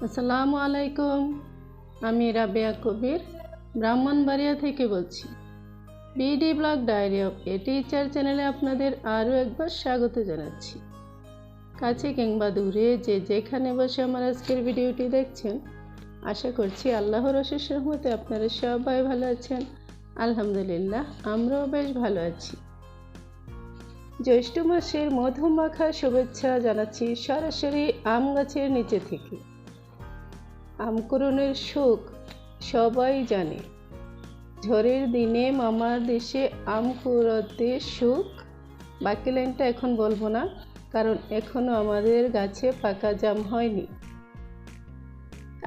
আসসালামু আলাইকুম। আমি রাবেয়া কবির ব্রাহ্মণবাড়িয়া থেকে বলছি। BD blog diary of a teacher চ্যানেলে আপনাদের আরও একবার স্বাগত জানাচ্ছি। কাছে কিংবা দূরে যে যেখানে বসে আমার আজকের ভিডিওটি দেখছেন, আশা করছি আল্লাহর অশেষ রহমতে আপনারা সবাই ভালো আছেন। আলহামদুলিল্লাহ, আমরাও বেশ ভালো আছি। জ্যৈষ্ঠ মাসের মধুমাখা শুভেচ্ছা জানাচ্ছি সরাসরি আম গাছের নিচে থেকে। আমকুরনের সুখ সবাই জানে, ঝড়ের দিনে মামার দেশে আম কুড়োতে সুখ। বাকি লাইনটা এখন বলবো না, কারণ এখনো আমাদের গাছে পাকা জাম হয়নি।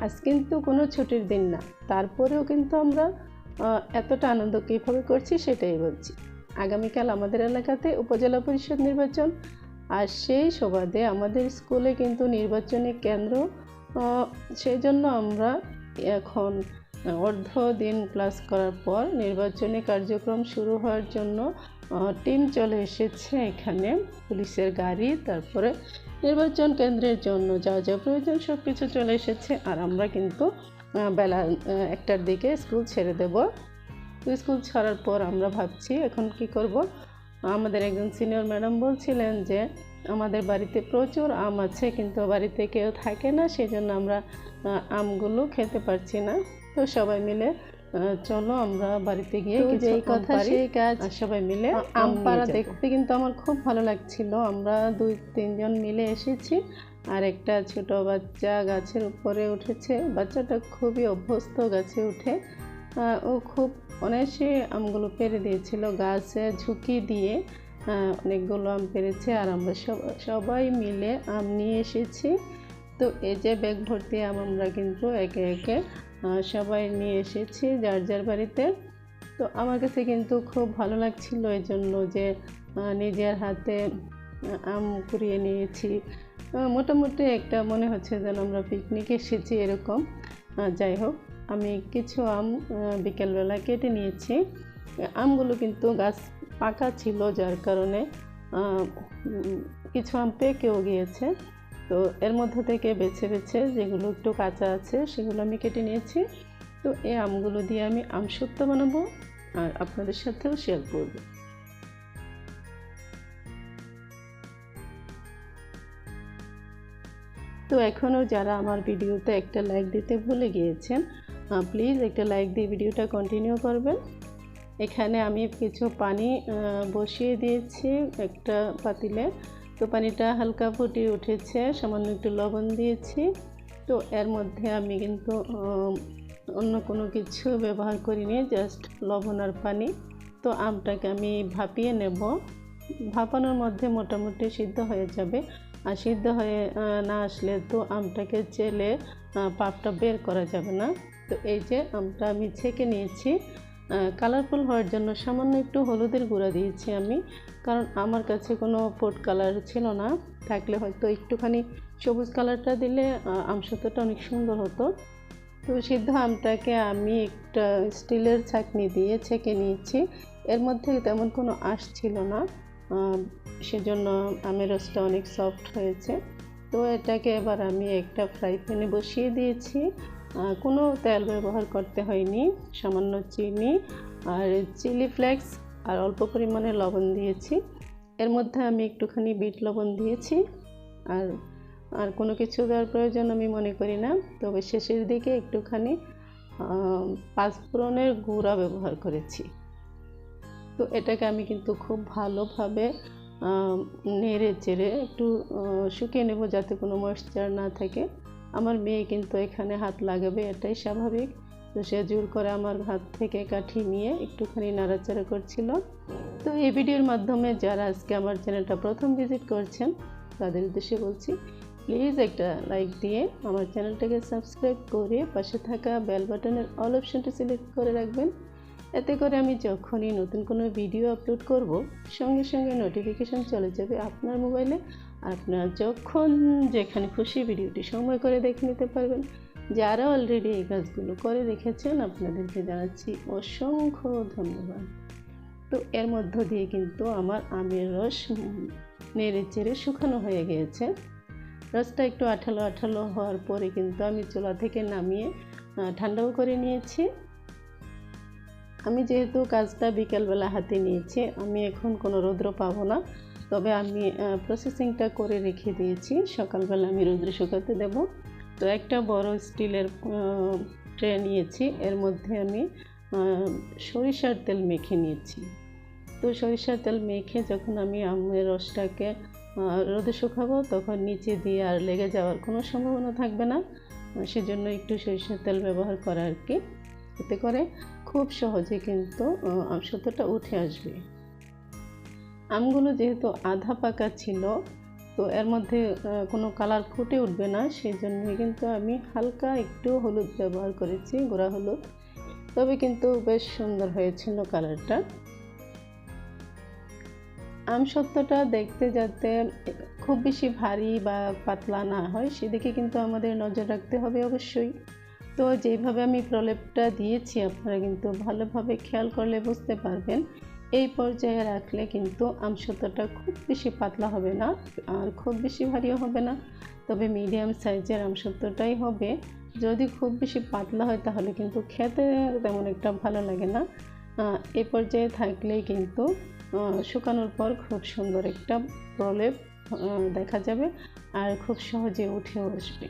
আজ কিন্তু কোনো ছুটির দিন না, তারপরেও কিন্তু আমরা এতটা আনন্দ কীভাবে করছি সেটাই বলছি। আগামীকাল আমাদের এলাকাতে উপজেলা পরিষদ নির্বাচন, আর সেই সুবাদে আমাদের স্কুলে কিন্তু নির্বাচনী কেন্দ্র। সেই জন্য আমরা এখন অর্ধ দিন ক্লাস করার পর নির্বাচনী কার্যক্রম শুরু হওয়ার জন্য টিম চলে এসেছে এখানে, পুলিশের গাড়ি, তারপরে নির্বাচন কেন্দ্রের জন্য যা যা প্রয়োজন সব কিছু চলে এসেছে। আর আমরা কিন্তু বেলা 1টার দিকে স্কুল ছেড়ে দেব। স্কুল ছাড়ার পর আমরা ভাবছি এখন কি করব। আমাদের একজন সিনিয়র ম্যাডাম বলছিলেন যে আমাদের বাড়িতে প্রচুর আম আছে, কিন্তু বাড়িতে কেউ থাকে না, সেজন্য আমরা আমগুলো খেতে পারছি না। তো সবাই মিলে চলো আমরা বাড়িতে গিয়ে যেই কথা সেই কাজ, সবাই মিলে আম পাড়া দেখতে কিন্তু আমার খুব ভালো লাগছিল। আমরা 2-3 জন মিলে এসেছি, আর একটা ছোট বাচ্চা গাছের উপরে উঠেছে। বাচ্চাটা খুবই অভ্যস্ত গাছে উঠে, ও খুব অনায়াসে আমগুলো পেরে দিয়েছিল, গাছে ঝুঁকি দিয়ে অনেকগুলো আম পেরেছে। আর আমরা সবাই মিলে আম নিয়ে এসেছি। তো এই যে ব্যাগ ভর্তি আম আমরা কিন্তু একে একে সবাই নিয়ে এসেছি যার যার বাড়িতে। তো আমার কাছে কিন্তু খুব ভালো লাগছিল এই জন্য যে নিজের হাতে আম কুড়িয়ে নিয়েছি। মোটামুটি একটা মনে হচ্ছে যেন আমরা পিকনিকে এসেছি এরকম। যাই হোক, আমি কিছু আম বিকেলবেলা কেটে নিয়েছি। আমগুলো কিন্তু গাছ পাকা ছিল, যার কারণে কিছু আম পেকেও গিয়েছে। তো এর মধ্যে থেকে বেছে বেছে যেগুলো একটু কাঁচা আছে সেগুলো আমি কেটে নিয়েছি। তো এই আমগুলো দিয়ে আমি আমসত্ত্ব বানাবো আর আপনাদের সাথেও শেয়ার করব। তো এখনও যারা আমার ভিডিওতে একটা লাইক দিতে ভুলে গিয়েছেন, প্লিজ একটা লাইক দিয়ে ভিডিওটা কন্টিনিউ করবেন। এখানে আমি কিছু পানি বসিয়ে দিয়েছি একটা পাতিলে। তো পানিটা হালকা ফুটিয়ে উঠেছে, সামান্য একটু লবণ দিয়েছি। তো এর মধ্যে আমি কিন্তু অন্য কোনো কিছু ব্যবহার করিনি, জাস্ট লবণ আর পানি। তো আমটাকে আমি ভাপিয়ে নেব। ভাপানোর মধ্যে মোটামুটি সিদ্ধ হয়ে যাবে। আর সিদ্ধ হয়ে না আসলে তো আমটাকে চেলে পাপটা বের করা যাবে না। তো এই যে আমটা আমি ছেঁকে নিয়েছি। কালারফুল হওয়ার জন্য সামান্য একটু হলুদের গুঁড়া দিয়েছি আমি, কারণ আমার কাছে কোনো ফুড কালার ছিল না। থাকলে হয়তো একটুখানি সবুজ কালারটা দিলে আমসত্ত্বটা অনেক সুন্দর হতো। তো সিদ্ধ আমটাকে আমি একটা স্টিলের ছাঁকনি দিয়ে ছেঁকে নিয়েছি। এর মধ্যে তেমন কোনো আঁশ ছিল না, সেজন্য আমের রসটা অনেক সফট হয়েছে। তো এটাকে এবার আমি একটা ফ্রাই প্যানে বসিয়ে দিয়েছি। কোনো তেল ব্যবহার করতে হয়নি, সামান্য চিনি আর চিলি ফ্লেক্স আর অল্প পরিমাণে লবণ দিয়েছি। এর মধ্যে আমি একটুখানি বিট লবণ দিয়েছি। আর কোনো কিছু দেওয়ার প্রয়োজন আমি মনে করি না, তবে শেষের দিকে একটুখানি পাঁচফোড়নের গুঁড়া ব্যবহার করেছি। তো এটাকে আমি কিন্তু খুব ভালোভাবে নেড়ে চেড়ে একটু শুকিয়ে নেব, যাতে কোনো ময়েশ্চার না থাকে। আমার মেয়ে কিন্তু এখানে হাত লাগাবে, এটাই স্বাভাবিক। তো সে জোর করে আমার হাত থেকে কাঠি নিয়ে একটুখানি নাড়াচাড়া করছিল। তো এই ভিডিওর মাধ্যমে যারা আজকে আমার চ্যানেলটা প্রথম ভিজিট করছেন তাদের উদ্দেশ্যে বলছি, প্লিজ একটা লাইক দিয়ে আমার চ্যানেলটাকে সাবস্ক্রাইব করে পাশে থাকা বেল বাটনের অল অপশনটি সিলেক্ট করে রাখবেন। এতে করে আমি যখনই নতুন কোনো ভিডিও আপলোড করব, সঙ্গে সঙ্গে নোটিফিকেশান চলে যাবে আপনার মোবাইলে। আপনারা যখন যেখানে খুশি ভিডিওটি সময় করে দেখে নিতে পারবেন। যারা অলরেডি এই কাজগুলো করে রেখেছেন আপনাদেরকে জানাচ্ছি অসংখ্য ধন্যবাদ। তো এর মধ্য দিয়ে কিন্তু আমার আমের রস নেড়ে চেড়ে শুকানো হয়ে গিয়েছে। রসটা একটু আঠালো আঠালো হওয়ার পরে কিন্তু আমি চুলা থেকে নামিয়ে ঠান্ডাও করে নিয়েছি। আমি যেহেতু কাজটা বিকেলবেলা হাতে নিয়েছি, আমি এখন কোনো রৌদ্র পাবো না, তবে আমি প্রসেসিংটা করে রেখে দিয়েছি, সকালবেলা আমি রৌদ্রে শুকাতে দেব। তো একটা বড় স্টিলের ট্রে নিয়েছি, এর মধ্যে আমি সরিষার তেল মেখে নিয়েছি। তো সরিষার তেল মেখে যখন আমি আমের রসটাকে রোদে শুকাবো, তখন নিচে দিয়ে আর লেগে যাওয়ার কোনো সম্ভাবনা থাকবে না, সেজন্য একটু সরিষার তেল ব্যবহার করা আর কি। এতে করে খুব সহজে কিন্তু আমসত্ত্বটা উঠে আসবে। আমগুলো যেহেতু আধা পাকা ছিল, তো এর মধ্যে কোনো কালার ফুটে উঠবে না, সেই জন্যই কিন্তু আমি হালকা একটু হলুদ ব্যবহার করেছি, গুঁড়া হলুদ, তবে কিন্তু বেশ সুন্দর হয়েছিল কালারটা। আমসত্ত্বটা দেখতে যাতে খুব বেশি ভারী বা পাতলা না হয়, সেদিকে কিন্তু আমাদের নজর রাখতে হবে অবশ্যই। তো যেভাবে আমি প্রলেপটা দিয়েছি, আপনারা কিন্তু ভালোভাবে খেয়াল করলে বুঝতে পারবেন। এই পর্যায়ে রাখলে কিন্তু আমসত্ত্বটা খুব বেশি পাতলা হবে না আর খুব বেশি ভারীও হবে না, তবে মিডিয়াম সাইজের আমসত্ত্বটাই হবে। যদি খুব বেশি পাতলা হয় তাহলে কিন্তু খেতে তেমন একটা ভালো লাগে না। এই পর্যায়ে থাকলেই কিন্তু শুকানোর পর খুব সুন্দর একটা প্রলেপ দেখা যাবে আর খুব সহজে উঠেও আসবে।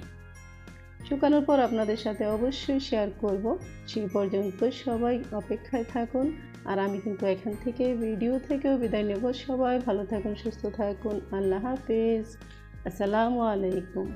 শুকানোর পর আপনাদের সাথে অবশ্যই শেয়ার করব। সেই পর্যন্ত সবাই অপেক্ষায় থাকুন, আর আমি কিন্তু এখান থেকে ভিডিও থেকেও বিদায় নেব। সবাই ভালো থাকুন, সুস্থ থাকুন। আল্লাহ হাফেজ। আসসালামু আলাইকুম।